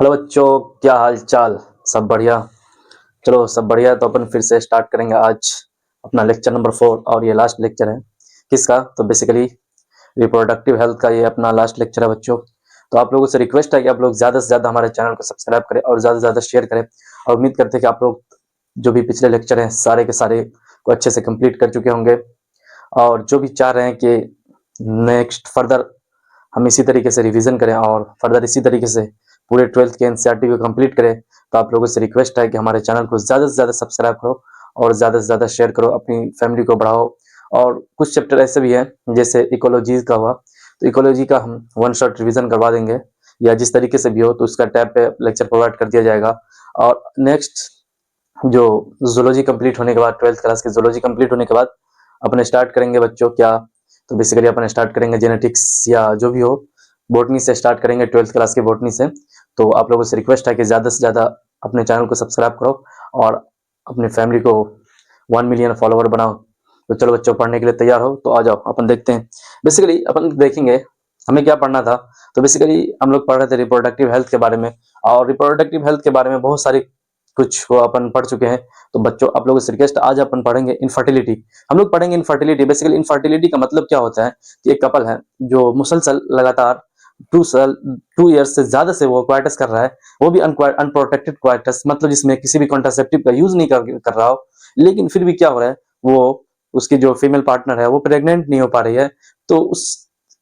Hello बच्चों, क्या हाल चाल। सब बढ़िया। चलो सब बढ़िया, तो अपन फिर से स्टार्ट करेंगे आज अपना लेक्चर नंबर 4 और ये लास्ट लेक्चर है। किसका? तो बेसिकली रिप्रोडक्टिव हेल्थ का ये अपना लास्ट लेक्चर है बच्चों। तो आप लोगों से रिक्वेस्ट है कि आप लोग ज़्यादा से ज़्यादा हमारे चैनल को सब्सक्राइब करें और ज़्यादा से ज़्यादा शेयर करें। और उम्मीद करते हैं कि आप लोग जो भी पिछले लेक्चर हैं सारे के सारे को अच्छे से कंप्लीट कर चुके होंगे, और जो भी चाह रहे हैं कि नेक्स्ट फर्दर हम इसी तरीके से रिवीजन करें और फर्दर इसी तरीके से पूरे 12th के एनसीईआरटी को कंप्लीट करें, तो आप लोगों से रिक्वेस्ट है कि हमारे चैनल को ज़्यादा से ज़्यादा सब्सक्राइब करो और ज़्यादा से ज़्यादा शेयर करो, अपनी फैमिली को बढ़ाओ। और कुछ चैप्टर ऐसे भी हैं जैसे इकोलॉजी का हुआ, तो इकोलॉजी का हम वन शॉट रिवीजन करवा देंगे, या जिस तरीके से भी हो तो उसका टैब पे लेक्चर प्रोवाइड कर दिया जाएगा। और नेक्स्ट जो जूलॉजी कंप्लीट होने के बाद, 12th क्लास की जूलॉजी कंप्लीट होने के बाद अपने स्टार्ट करेंगे बच्चों क्या, तो बेसिकली अपन स्टार्ट करेंगे जेनेटिक्स या जो भी हो, बॉटनी से स्टार्ट करेंगे, 12th क्लास की बॉटनी से। तो आप लोगों से रिक्वेस्ट है कि ज़्यादा से ज़्यादा अपने चैनल को सब्सक्राइब करो और अपनी फैमिली को 1 मिलियन फॉलोवर बनाओ। तो चलो बच्चों, पढ़ने के लिए तैयार हो तो आ जाओ, अपन देखते हैं। बेसिकली अपन देखेंगे हमें क्या पढ़ना था। तो बेसिकली हम लोग पढ़ रहे थे रिप्रोडक्टिव हेल्थ के बारे में, और रिप्रोडक्टिव हेल्थ के बारे में बहुत सारी कुछ को अपन पढ़ चुके हैं। तो बच्चों आप लोगों से रिक्वेस्ट, आज अपन पढ़ेंगे इनफर्टिलिटी। हम लोग पढ़ेंगे इनफर्टिलिटी। बेसिकली इनफर्टिलिटी का मतलब क्या होता है कि एक कपल है जो मुसलसल लगातार 2 ईयर्स से ज्यादा से वो क्वाइटस कर रहा है, वो भी अनप्रोटेक्टेड क्वाइटस, मतलब जिसमें किसी भी कॉन्ट्रासेप्टिव का यूज नहीं कर रहा हो, लेकिन फिर भी क्या हो रहा है, वो उसकी जो फीमेल पार्टनर है वो प्रेग्नेंट नहीं हो पा रही है। तो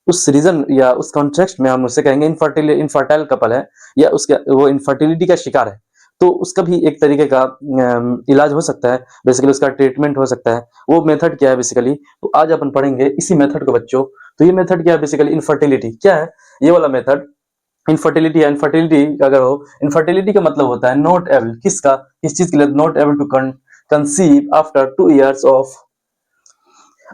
उस रीजन या उस कॉन्टेक्स्ट में हम उसे कहेंगे इनफर्टाइल कपल है, या उसके वो इनफर्टिलिटी का शिकार है। तो उसका भी एक तरीके का इलाज हो सकता है, बेसिकली उसका ट्रीटमेंट हो सकता है। वो मेथड क्या है बेसिकली, तो आज अपन पढ़ेंगे इसी मेथड को बच्चों। तो ये मेथड क्या है बेसिकली, इनफर्टिलिटी क्या है, ये वाला मेथड इनफर्टिलिटी है। इनफर्टिलिटी अगर हो, इनफर्टिलिटी का मतलब होता है नॉट एबल, किसका, किस चीज के लिए, not able to conceive after 2 years of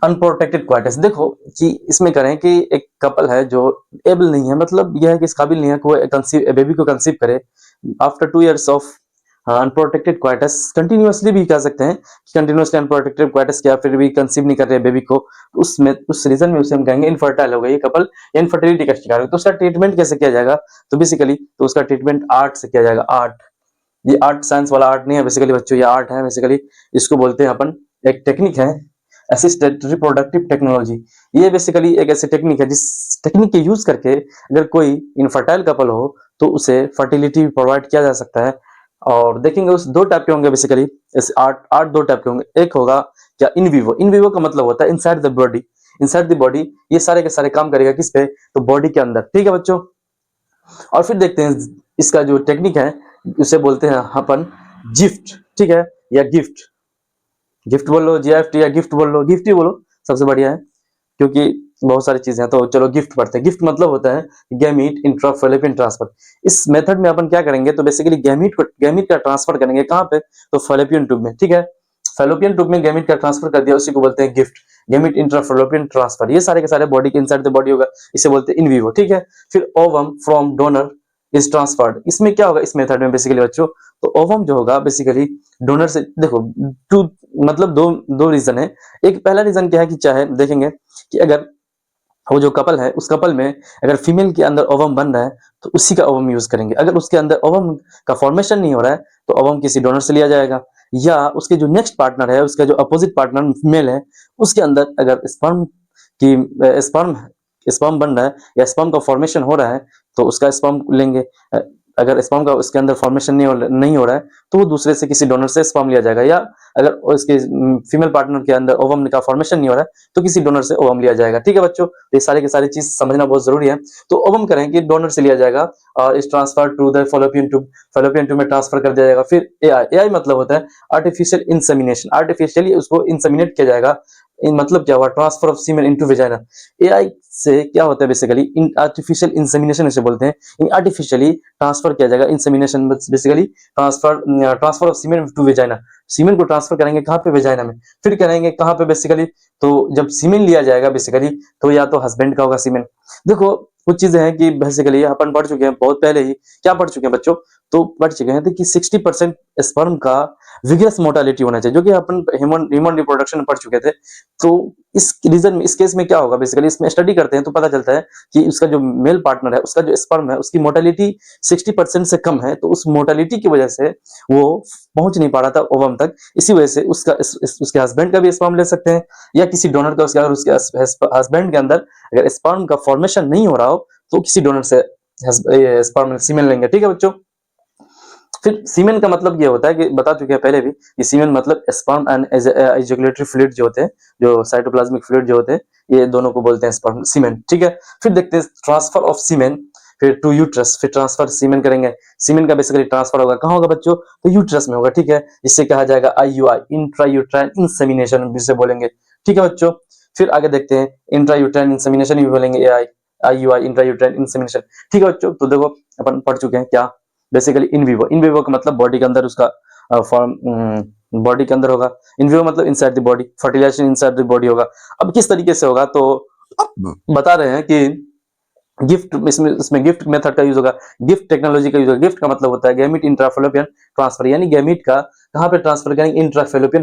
unprotected coitus. देखो कि इसमें करें कि एक कपल है जो एबल नहीं है, मतलब यह है कि इस काबिल नहीं है कि वो कंसीव बेबी को कंसीव करे after 2 years of unprotected coitus. Continuously भी कह सकते हैं कि कंटिन्यूअसली अनप्रोटेक्टेड क्वाइटस किया फिर भी कंसीव नहीं कर रहे बेबी को, तो उसमें उस रीजन में उसे हम कहेंगे इनफर्टाइल हो गई ये कपल, या इनफर्टिलिटी का शिकार हो। तो उसका ट्रीटमेंट कैसे किया जाएगा, तो बेसिकली तो उसका ट्रीटमेंट आर्ट से किया जाएगा। आर्ट, ये आर्ट साइंस वाला आर्ट नहीं है बेसिकली बच्चों, ये आर्ट है बेसिकली। इसको बोलते हैं अपन, एक टेक्निक है असिस्टेड रिप्रोडक्टिव टेक्नोलॉजी। ये बेसिकली एक ऐसी टेक्निक है जिस टेक्निक के यूज करके अगर कोई इनफर्टाइल कपल हो तो उसे फर्टिलिटी प्रोवाइड किया जा सकता है। और देखेंगे उस दो टाइप के होंगे बेसिकली, इस आर्ट आर्ट दो टाइप के होंगे। एक होगा क्या, इन विवो। इन विवो का मतलब होता है inside the body, inside the body. ये सारे के सारे काम करेगा किस पे, तो बॉडी के अंदर, ठीक है बच्चों। और फिर देखते हैं इसका जो टेक्निक है उसे बोलते हैं अपन गिफ्ट, ठीक है, या गिफ्ट। गिफ्ट बोल लो, जीएफटी, या गिफ्ट बोल लो, गिफ्ट ही बोलो, सबसे बढ़िया है, क्योंकि बहुत सारी चीजें हैं। तो चलो गिफ्ट पढ़ते हैं। गिफ्ट मतलब होता है गैमीट इंट्राफैलोपियन ट्रांसफर। इस मेथड में अपन क्या करेंगे, तो बेसिकली गैमीट का ट्रांसफर करेंगे कहाँ पे, तो फैलोपियन ट्यूब में, ठीक है। फैलोपियन ट्यूब में गैमीट का ट्रांसफर कर दिया, उसी को बोलते हैं गिफ्ट, गैमीट इंट्राफैलोपियन ट्रांसफर। ये सारे के सारे बॉडी के इनसाइड द बॉडी होगा, इसे बोलते हैं इन विवो, ठीक है। फिर ovum from donor is transferred. इसमें क्या होगा इस मेथड में बेसिकली बच्चों, तो ओवम जो होगा बेसिकली डोनर से, देखो टू मतलब दो दो रीजन है। एक पहला रीजन क्या है कि चाहे देखेंगे कि अगर वो जो कपल है उस कपल में अगर फीमेल के अंदर ओवम बन रहा है तो उसी का ओवम यूज करेंगे। अगर उसके अंदर ओवम का फॉर्मेशन नहीं हो रहा है तो ओवम किसी डोनर से लिया जाएगा, या उसके जो नेक्स्ट पार्टनर है, उसका जो अपोजिट पार्टनर मेल है, उसके अंदर अगर स्पर्म स्पर्म बन रहा है या स्पर्म का फॉर्मेशन हो रहा है तो उसका स्पर्म लेंगे। अगर स्पर्म का उसके अंदर फॉर्मेशन नहीं हो रहा है तो वो दूसरे से किसी डोनर से स्पर्म लिया जाएगा, या अगर उसके फीमेल पार्टनर के अंदर ओवम का फॉर्मेशन नहीं हो रहा है तो किसी डोनर से ओवम लिया जाएगा, ठीक है बच्चों। तो ये सारी की सारी चीज समझना बहुत जरूरी है। तो ओवम करेंगे डोनर से लिया जाएगा और इस transfer to the fallopian tube, fallopian tube में ट्रांसफर कर दिया जाएगा। फिर एआई, एआई मतलब होता है आर्टिफिशियल इंसेमिनेशन, आर्टिफिशियली उसको इंसेमिनेट किया जाएगा। इन मतलब क्या हुआ, transfer of semen into vagina. AI से क्या होता है बेसिकली, इन आर्टिफिशियल इंसेमिनेशन इसे बोलते हैं। इन आर्टिफिशियली ट्रांसफर किया जाएगा, insemination basically transfer of semen to vagina. Semen को ट्रांसफर करेंगे कहाँ पे, वेजाइना में। फिर करेंगे कहाँ पे बेसिकली, तो जब सीमेन लिया जाएगा बेसिकली तो या तो हस्बैंड का होगा सीमेन। देखो कुछ चीजें हैं कि बेसिकली अपन पढ़ चुके हैं बहुत पहले ही, क्या पढ़ चुके हैं बच्चों, तो पढ़ चुके हैं कि 60% स्पर्म का विगरस मोर्टालिटी होना चाहिए, जो कि अपन ह्यूमन रिप्रोडक्शन में पढ़ चुके थे। तो इस रीजन में, इस केस में क्या होगा बेसिकली, इसमें स्टडी करते हैं तो पता चलता है कि उसका जो मेल पार्टनर है, उसका जो स्पर्म है, उसकी मोर्टेलिटी 60% से कम है। तो उस मोर्टेलिटी की वजह से वो पहुंच नहीं पा रहा था ओवम तक। इसी वजह से उसके हस्बैंड का भी स्पर्म ले सकते हैं, या किसी डोनर का, उसके अगर उसके हस्बैंड के अंदर अगर स्पर्म का फॉर्मेशन नहीं हो रहा हो तो किसी डोनर से स्पर्म सीमेन लेंगे। ठीक है बच्चों। फिर सीमेन का मतलब ये होता है कि बता चुके हैं पहले भी, कि सीमेन मतलब स्पर्म एंड एजुकुलेटरी फ्लूइड जो होते हैं, जो साइटोप्लाज्मिक फ्लूइड जो होते हैं, ये दोनों को बोलते हैं स्पर्म सीमेन। ठीक है। फिर देखते हैं ट्रांसफर ऑफ सीमेन, फिर टू यूट्रस, फिर ट्रांसफर सीमेन करेंगे। सीमेन का बेसिकली ट्रांसफर होगा, कहाँ होगा बच्चों, तो यूट्रस में होगा। ठीक है। इससे कहा जाएगा IUI, इंट्रा यूट्राइन इंसेमिनेशन जिसे बोलेंगे। ठीक है बच्चों। फिर आगे देखते हैं इंट्रा यूट्राइन इंसेमिनेशन भी बोलेंगे, IUI, इंट्रा यूट्राइन इंसेमिनेशन। ठीक है बच्चों। तो देखो अपन पढ़ चुके हैं क्या, basically in vivo, in vivo का मतलब बॉडी के अंदर उसका फॉर्म, बॉडी के अंदर होगा। इन विवो मतलब inside the body, fertilisation inside the body होगा। अब किस तरीके से होगा, तो बता रहे हैं कि गिफ्ट, इसमें गिफ्ट मेथड का यूज होगा, गिफ्ट टेक्नोलॉजी का यूज होगा। गिफ्ट का मतलब होता है गैमीट इंट्राफेलोपियन ट्रांसफर, यानी गैमीट का कहां पे ट्रांसफर करेंगे, इंट्राफेलोपियन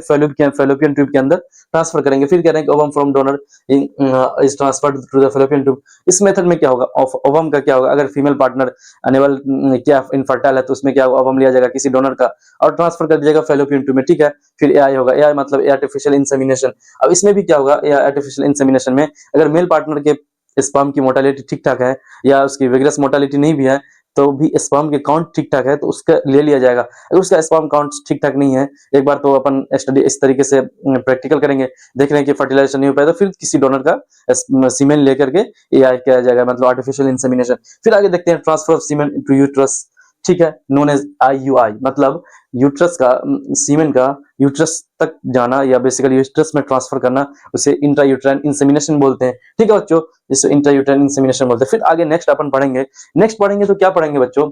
फेलोपियन ट्यूब के अंदर ट्रांसफर करेंगे। फिर कह रहे हैं कि ovum from donor is transferred through the fallopian tube. इस मेथड में क्या होगा, ओवम का क्या होगा, अगर फीमेल पार्टनर अनेबल क्या इनफर्टाइल है तो उसमें क्या होगा, ओवम लिया जाएगा किसी डोनर का और ट्रांसफर कर दिया जाएगा फेलोपियन ट्यूब में। ठीक है। फिर एआई होगा, एआई मतलब आर्टिफिशियल इंसेमिनेशन। अब इसमें भी क्या होगा, आर्टिफिशियल इंसेमिनेशन में अगर मेल पार्टनर के स्पर्म की मोर्टेलिटी ठीक ठाक है, या उसकी विग्रस मोर्टेलिटी नहीं भी है, तो भी स्पर्म के काउंट ठीक ठाक है तो उसका ले लिया जाएगा। अगर उसका स्पर्म काउंट ठीक ठाक नहीं है, एक बार तो अपन स्टडी इस तरीके से प्रैक्टिकल करेंगे, देख रहे हैं कि फर्टिलाइजेशन नहीं हो पाया, तो फिर किसी डोनर का सीमेन लेकर के एआई किया जाएगा, मतलब आर्टिफिशियल इंसेमिनेशन। फिर आगे देखते हैं transfer of semen to uterus. ठीक है। नोन एज IUI, मतलब यूट्रस का, सीमेन का यूट्रस तक जाना, या बेसिकली यूट्रस में ट्रांसफर करना, उसे इंट्रा यूट्राइन इंसेमिनेशन बोलते हैं। ठीक है बच्चों, जिसको इंट्रा यूट्राइन इंसेमिनेशन बोलते हैं। फिर आगे नेक्स्ट अपन पढ़ेंगे, नेक्स्ट पढ़ेंगे तो क्या पढ़ेंगे बच्चों,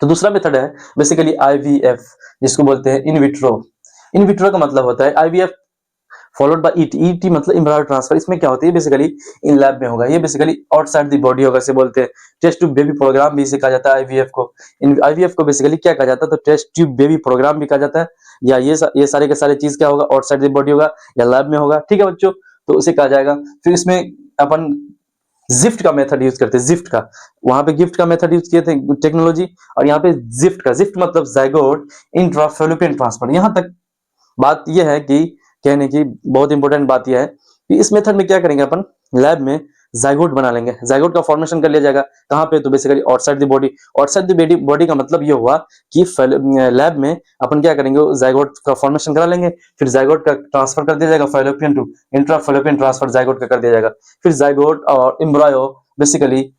तो दूसरा मेथड है बेसिकली IVF, जिसको बोलते हैं इन विट्रो। इन विट्रो का मतलब होता है IVF फॉलोड बाय ET मतलब एम्ब्रायो ट्रांसफर। इसमें क्या होती है, बेसिकली इन लैब में होगा, ये बेसिकली आउटसाइड द बॉडी होगा, इसे बोलते हैं टेस्ट ट्यूब बेबी प्रोग्राम भी इसे कहा जाता है IVF को। इन IVF को बेसिकली क्या कहा जाता है, तो टेस्ट ट्यूब बेबी प्रोग्राम भी कहा जाता है, या ये सारे के सारे चीज क्या होगा, आउटसाइड द बॉडी होगा या लैब में होगा। ठीक है बच्चों, तो उसे कहा जाएगा। फिर इसमें अपन जिफ्ट का मेथड यूज करते हैं, जिफ्ट का, वहां पे गिफ्ट का मेथड यूज किए थे टेक्नोलॉजी, और यहाँ पे जिफ्ट का, जिफ्ट मतलब जाइगोट इंट्राफेलोपियन ट्रांसफर। यहाँ तक बात यह है कि कहने की बहुत इंपॉर्टेंट बात यह है कि इस मेथड में क्या करेंगे अपन, लैब में जाइगोट बना लेंगे, जाइगोट का फॉर्मेशन कर लिया जाएगा। कहाँ पे, तो basically outside the body. Outside the body का मतलब ये हुआ कि लैब में अपन क्या करेंगे, जाइगोट का फॉर्मेशन करा लेंगे, फिर जाइगोट का ट्रांसफर कर दिया जाएगा fallopian to intrafallopian transfer zygote का कर दिया जाएगा। फिर जाइगोट और embryo basically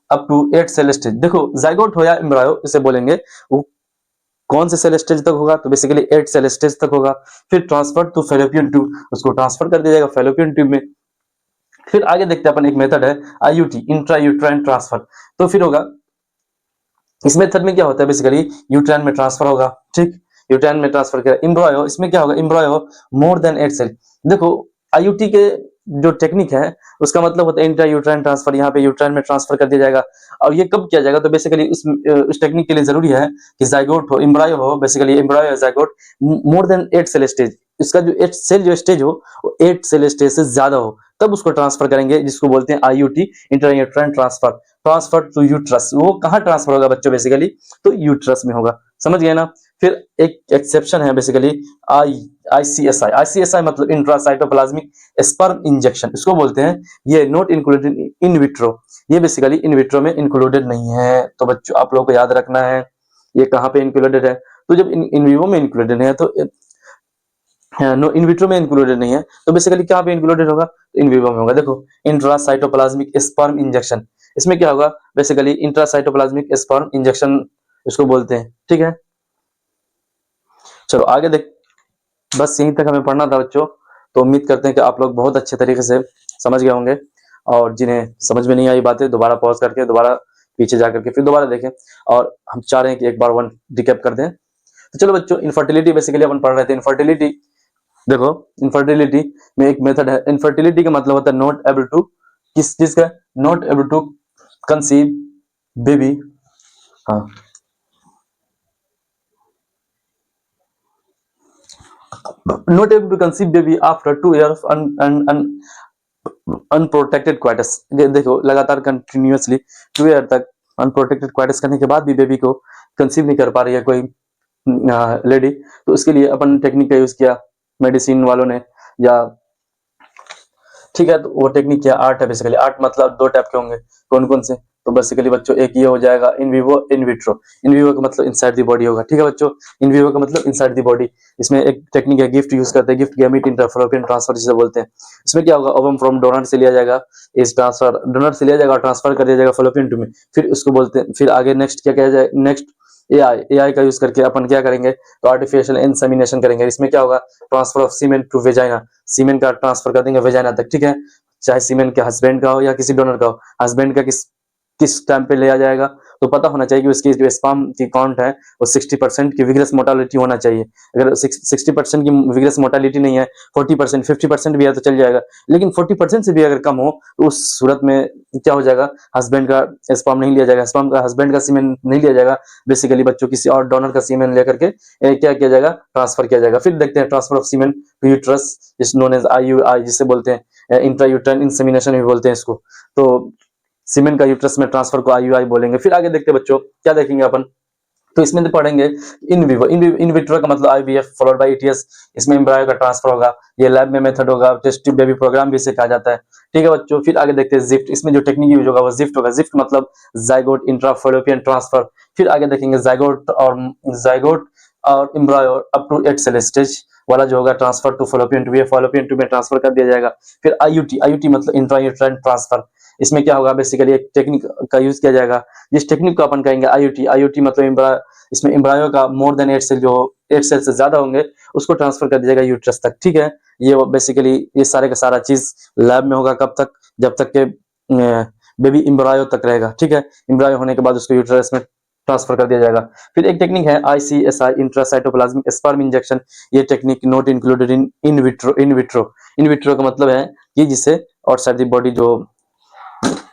up to 8 cell stage. देखो जाइगोट हो या एम्ब्रायो इसे बोलेंगे, वो कौन से सेल स्टेज तक होगा, तो बेसिकली 8 सेल स्टेज तक होगा। फिर ट्रांसफर टू फेलोपियन ट्यूब, उसको ट्रांसफर कर दिया जाएगा फेलोपियन ट्यूब में। फिर आगे देखते हैं अपन, एक मेथड है IUT, इंट्रा यूट्राइन ट्रांसफर। तो फिर होगा, इस मेथड में क्या होता है, बेसिकली यूट्राइन में ट्रांसफर होगा। ठीक, यूट्राइन में ट्रांसफर किया। एम्ब्रायो, इसमें क्या होगा, एम्ब्रायो मोर देन 8 सेल। देखो IUT के जो टेक्निक है उसका मतलब होता है इंट्रा यूट्राइन ट्रांसफर, यहाँ पे यूट्राइन में ट्रांसफर कर दिया जाएगा। और ये कब किया जाएगा, तो बेसिकली उस टेक्निक के लिए जरूरी है कि जाइगोट हो, एम्ब्रायो हो, बेसिकली एम्ब्रायो या zygote more than 8 cell stage, इसका जो 8 सेल जो स्टेज हो वो 8 सेल स्टेज से ज्यादा हो, तब उसको ट्रांसफर करेंगे, जिसको बोलते हैं IUT, intra uterine transfer. Transfer to uterus, वो कहाँ ट्रांसफर होगा बच्चों, बेसिकली तो यूट्रस में होगा। समझ गए ना। फिर एक एक्सेप्शन है बेसिकली ICSI मतलब इंट्रासाइटोप्लाज्मिक स्पर्म इंजेक्शन, इसको बोलते हैं। ये नॉट इंक्लूडेड इन विट्रो, ये बेसिकली इन विट्रो में इंक्लूडेड नहीं है। तो बच्चों आप लोगों को याद रखना है ये कहाँ पे इंक्लूडेड है। तो जब इन विवो में इंक्लूडेड है तो नो, इन विट्रो में इंक्लूडेड नहीं है, तो बेसिकली कहाँ पे इंक्लूडेड होगा, इन विवो में होगा। देखो इंट्रासाइटोप्लाज्मिक स्पर्म इंजेक्शन, इसमें क्या होगा, बेसिकली इंट्रासाइटोप्लाज्मिक स्पर्म इंजेक्शन इसको बोलते हैं। ठीक है, चलो आगे देख, बस यहीं तक हमें पढ़ना था बच्चों। तो उम्मीद करते हैं कि आप लोग बहुत अच्छे तरीके से समझ गए होंगे, और जिन्हें समझ में नहीं आई बातें दोबारा पॉज करके दोबारा पीछे जा करके फिर दोबारा देखें, और हम चाह रहे हैं कि एक बार वन रिकैप कर दें। तो चलो बच्चों, इनफर्टिलिटी बेसिकली अपन पढ़ रहे थे। इनफर्टिलिटी, देखो इनफर्टिलिटी में एक मेथड है, इनफर्टिलिटी का मतलब होता है नॉट एबल टू, किस चीज का, not able to conceive baby. हाँ, not able to conceive baby after 2 years unprotected coitus. देखो लगातार कंटिन्यूअसली 2 ईयर तक अनप्रोटेक्टेड क्वाइटस करने के बाद भी बेबी को कंसीव नहीं कर पा रही है कोई लेडी, तो उसके लिए अपन टेक्निक का यूज किया मेडिसिन वालों ने, या ठीक है, तो वो टेक्निक क्या, आर्ट है बेसिकली। आर्ट मतलब 2 टाइप के होंगे, कौन कौन से, तो बेसिकली बच्चों एक ये हो जाएगा in vivo in vitro. In vivo का मतलब इनसाइड द बॉडी होगा, ठीक है बच्चों, इन विवो का मतलब इनसाइड द बॉडी। इसमें एक टेक्निक है गिफ्ट यूज करते हैं, गिफ्ट गैमेट इंटरफेलोपियन ट्रांसफर जिसे बोलते हैं। इसमें क्या होगा, ओवम फ्रॉम डोनर से लिया जाएगा, इस ट्रांसफर डोनर से लिया जाएगा और ट्रांसफर कर दिया जाएगा फेलोपियन ट्यूब में, फिर उसको बोलते हैं, फिर आगे नेक्स्ट क्या किया जाए, नेक्स्ट एआई का यूज करके अपन क्या करेंगे, तो आर्टिफिशियल इंसेमिनेशन करेंगे। इसमें क्या होगा, transfer of semen to vagina, semen का ट्रांसफर कर देंगे वेजाइना तक, ठीक है, चाहे सीमेन के हस्बैंड का हो या किसी डोनर का हो। हस्बैंड का किस किस टाइम पे लिया जाएगा, तो पता होना चाहिए कि उसकी जो स्पर्म की काउंट है वो 60% की विग्रस मोटालिटी होना चाहिए। अगर 60% की विग्रस मोटालिटी नहीं है, 40% 50% भी है तो चल जाएगा, लेकिन 40% से भी अगर कम हो तो उस सूरत में क्या हो जाएगा, हस्बैंड का स्पर्म नहीं लिया जाएगा, स्पर्म का हस्बैंड का सीमेन नहीं लिया जाएगा, बेसिकली बच्चों किसी और डोनर का सीमेन लेकर के क्या किया जाएगा, ट्रांसफर किया जाएगा। फिर देखते हैं transfer of semen to uterus, is known as IUI जिसे बोलते हैं, इंट्रायूट्राइन इंसेमिनेशन भी बोलते हैं इसको। तो सीमेन का यूट्रस में ट्रांसफर को आईयूआई बोलेंगे। फिर आगे देखते हैं बच्चों क्या देखेंगे अपन, तो इसमें तो पढ़ेंगे इन विवो, इन विट्रो का मतलब आईवीएफ फॉलोड बाय ईटीएस, इसमें एम्ब्रायो का ट्रांसफर होगा, ये लैब में मेथड होगा, टेस्ट ट्यूब बेबी प्रोग्राम भी सिखाया जाता है, ठीक है बच्चों। फिर आगे देखते हैं जिफ्ट, इसमें जो टेक्निक यूज होगा वो जिफ्ट होगा, जिफ्ट मतलब जाइगोट इंट्राफेलोपियन ट्रांसफर। फिर आगे देखेंगे जाइगोट और embryo up to 8 cell stage वाला जो होगा transfer to fallopian tube, fallopian tube में ट्रांसफर कर दिया जाएगा। फिर आईयूटी, आईयूटी मतलब इंट्रायूट्राइन ट्रांसफर, इसमें क्या होगा, बेसिकली एक टेक्निक का यूज किया जाएगा, जिस टेक्निक को अपन कहेंगे आईयूटी। आईयूटी मतलब इसमें एम्ब्रायो का मोर देन 8 सेल, जो 8 सेल से ज्यादा होंगे उसको ट्रांसफर कर दिया जाएगा यूट्रस तक, ठीक है। ये बेसिकली ये सारे का सारा चीज लैब में होगा, कब तक, जब तक के बेबी एम्ब्रायो तक रहेगा, ठीक है। एम्ब्रायो होने के बाद उसको यूट्रस में ट्रांसफर कर दिया जाएगा। फिर एक टेक्निक है आईसीएसआई इंट्रासाइटोप्लाज्मिक स्पर्म इंजेक्शन, ये technique not included in vitro. In vitro का मतलब है कि जिससे आउटसाइड द बॉडी जो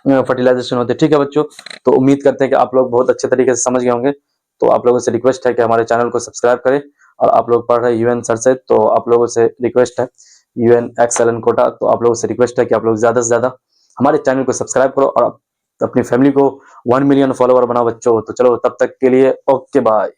फर्टिलाइजेशन होते हैं, ठीक है बच्चों। तो उम्मीद करते हैं कि आप लोग बहुत अच्छे तरीके से समझ गए होंगे। तो आप लोगों से रिक्वेस्ट है कि हमारे चैनल को सब्सक्राइब करें, और आप लोग पढ़ रहे हैं यूएन सर से, तो आप लोगों से रिक्वेस्ट है, यूएन एक्सएलएन कोटा, तो आप लोगों से रिक्वेस्ट है कि आप लोग ज्यादा से ज्यादा हमारे चैनल को सब्सक्राइब करो और अपनी फैमिली को 1 मिलियन फॉलोवर बनाओ बच्चों। तो चलो तब तक के लिए ओके बाय।